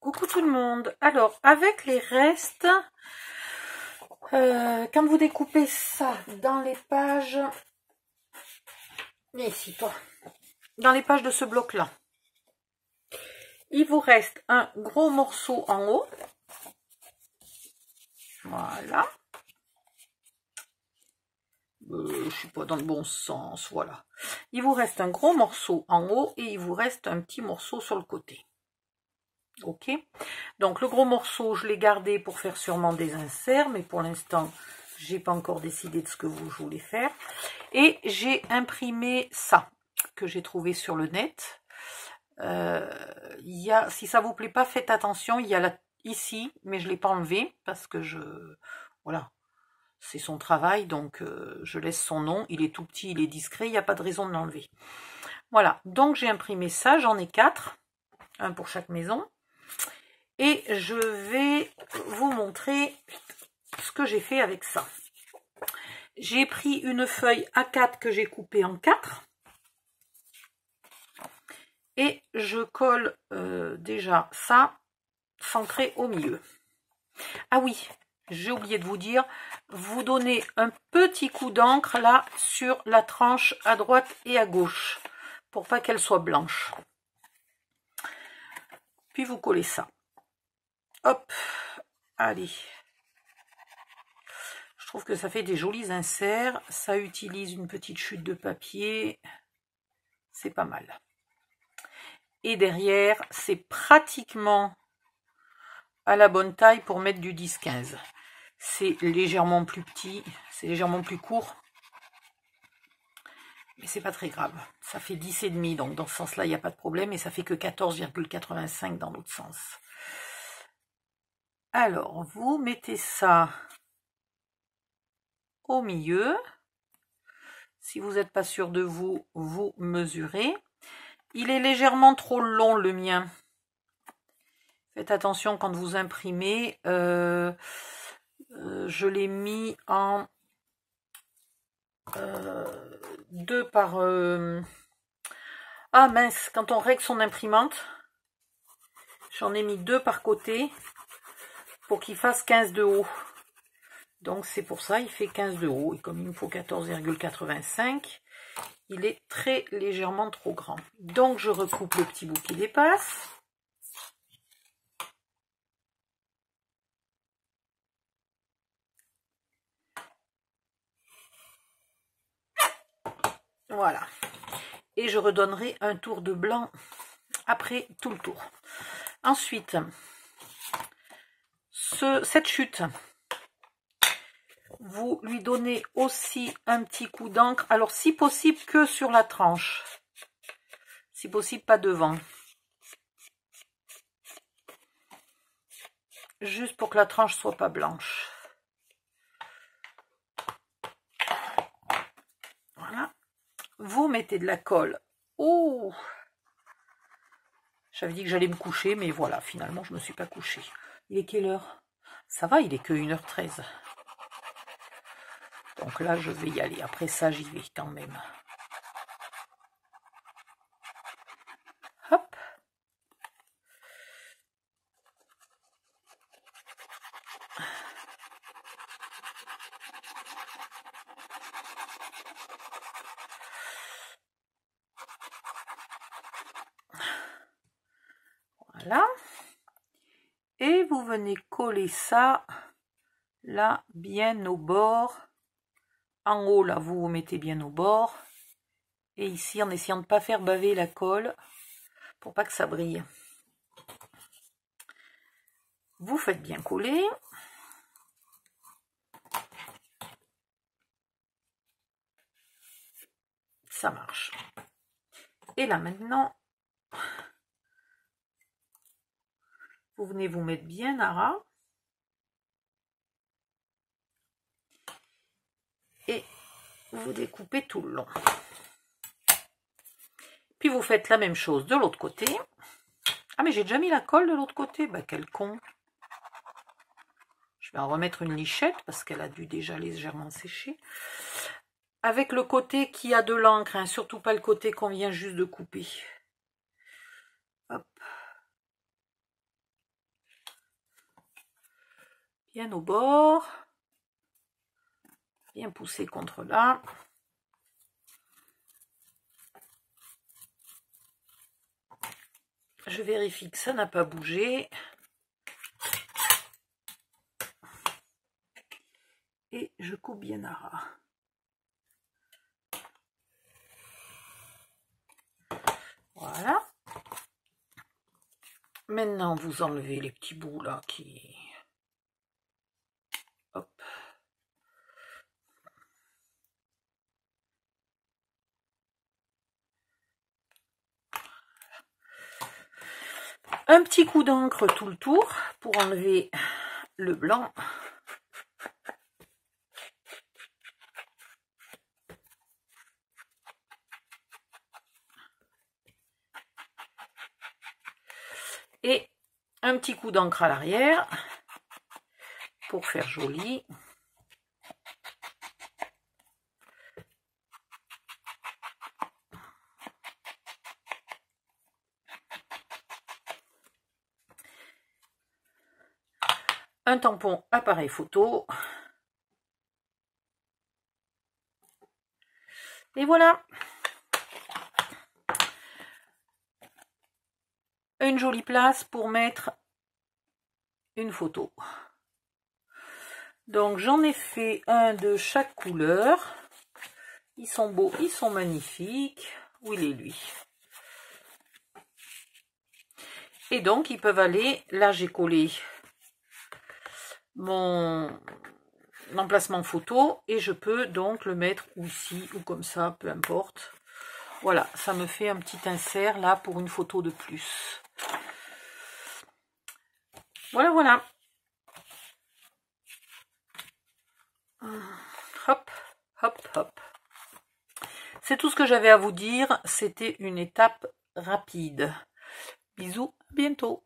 Coucou tout le monde. Alors, avec les restes, quand vous découpez ça dans les pages, viens ici toi, dans les pages de ce bloc-là, il vous reste un gros morceau en haut. Voilà. Je suis pas dans le bon sens, voilà. Il vous reste un gros morceau en haut et il vous reste un petit morceau sur le côté. Ok, donc le gros morceau je l'ai gardé pour faire sûrement des inserts, mais pour l'instant j'ai pas encore décidé de ce que je voulais faire. Et j'ai imprimé ça que j'ai trouvé sur le net. Si ça vous plaît pas, faites attention, il y a là ici, mais je l'ai pas enlevé parce que voilà, c'est son travail, donc je laisse son nom. Il est tout petit, il est discret, il n'y a pas de raison de l'enlever. Voilà, donc j'ai imprimé ça, j'en ai 4, un pour chaque maison. Et je vais vous montrer ce que j'ai fait avec ça. J'ai pris une feuille A4 que j'ai coupée en 4. Et je colle déjà ça, centré au milieu. Ah oui, j'ai oublié de vous dire, vous donnez un petit coup d'encre là sur la tranche à droite et à gauche, pour pas qu'elle soit blanche. Puis vous collez ça. Hop, allez. Je trouve que ça fait des jolis inserts. Ça utilise une petite chute de papier. C'est pas mal. Et derrière, c'est pratiquement à la bonne taille pour mettre du 10-15. C'est légèrement plus petit, c'est légèrement plus court. Mais c'est pas très grave. Ça fait 10,5, donc dans ce sens-là, il n'y a pas de problème. Et ça fait que 14,85 dans l'autre sens. Alors, vous mettez ça au milieu. Si vous n'êtes pas sûr de vous, vous mesurez. Il est légèrement trop long le mien. Faites attention quand vous imprimez. Je l'ai mis en 2 par... Ah mince, quand on règle son imprimante, j'en ai mis 2 par côté pour qu'il fasse 15 de haut. Donc c'est pour ça, il fait 15 de haut. Et comme il me faut 14,85, il est très légèrement trop grand. Donc je recoupe le petit bout qui dépasse. Voilà. Et je redonnerai un tour de blanc après tout le tour. Ensuite, cette chute, vous lui donnez aussi un petit coup d'encre. Alors, si possible, que sur la tranche. Si possible, pas devant. Juste pour que la tranche soit pas blanche. Voilà. Vous mettez de la colle. Oh! J'avais dit que j'allais me coucher, mais voilà, finalement, je ne me suis pas couchée. Il est quelle heure? Ça va, il est que 1h13. Donc là, je vais y aller. Après ça, j'y vais quand même. Hop. Voilà. Et vous venez coller ça, là, bien au bord. En haut, là, vous vous mettez bien au bord. Et ici, en essayant de ne pas faire baver la colle, pour pas que ça brille. Vous faites bien coller. Ça marche. Et là, maintenant, vous venez vous mettre bien à ras. Et vous découpez tout le long. Puis vous faites la même chose de l'autre côté. Ah, mais j'ai déjà mis la colle de l'autre côté. Bah, quel con. Je vais en remettre une lichette parce qu'elle a dû déjà légèrement sécher. Avec le côté qui a de l'encre, hein, surtout pas le côté qu'on vient juste de couper. Hop. bien au bord, bien poussé contre là. Je vérifie que ça n'a pas bougé. Et je coupe bien à ras. Voilà. Maintenant, vous enlevez les petits bouts là qui... Hop. Un petit coup d'encre tout le tour pour enlever le blanc. Et un petit coup d'encre à l'arrière pour faire joli. Un tampon appareil photo. Et voilà. Une jolie place pour mettre une photo. Donc j'en ai fait un de chaque couleur. Ils sont beaux, ils sont magnifiques. Où il est lui? Et donc ils peuvent aller, là j'ai collé mon emplacement photo et je peux donc le mettre ou ici ou comme ça, peu importe. Voilà, ça me fait un petit insert là pour une photo de plus. Voilà, voilà. Hop, hop, hop. C'est tout ce que j'avais à vous dire. C'était une étape rapide. Bisous, à bientôt.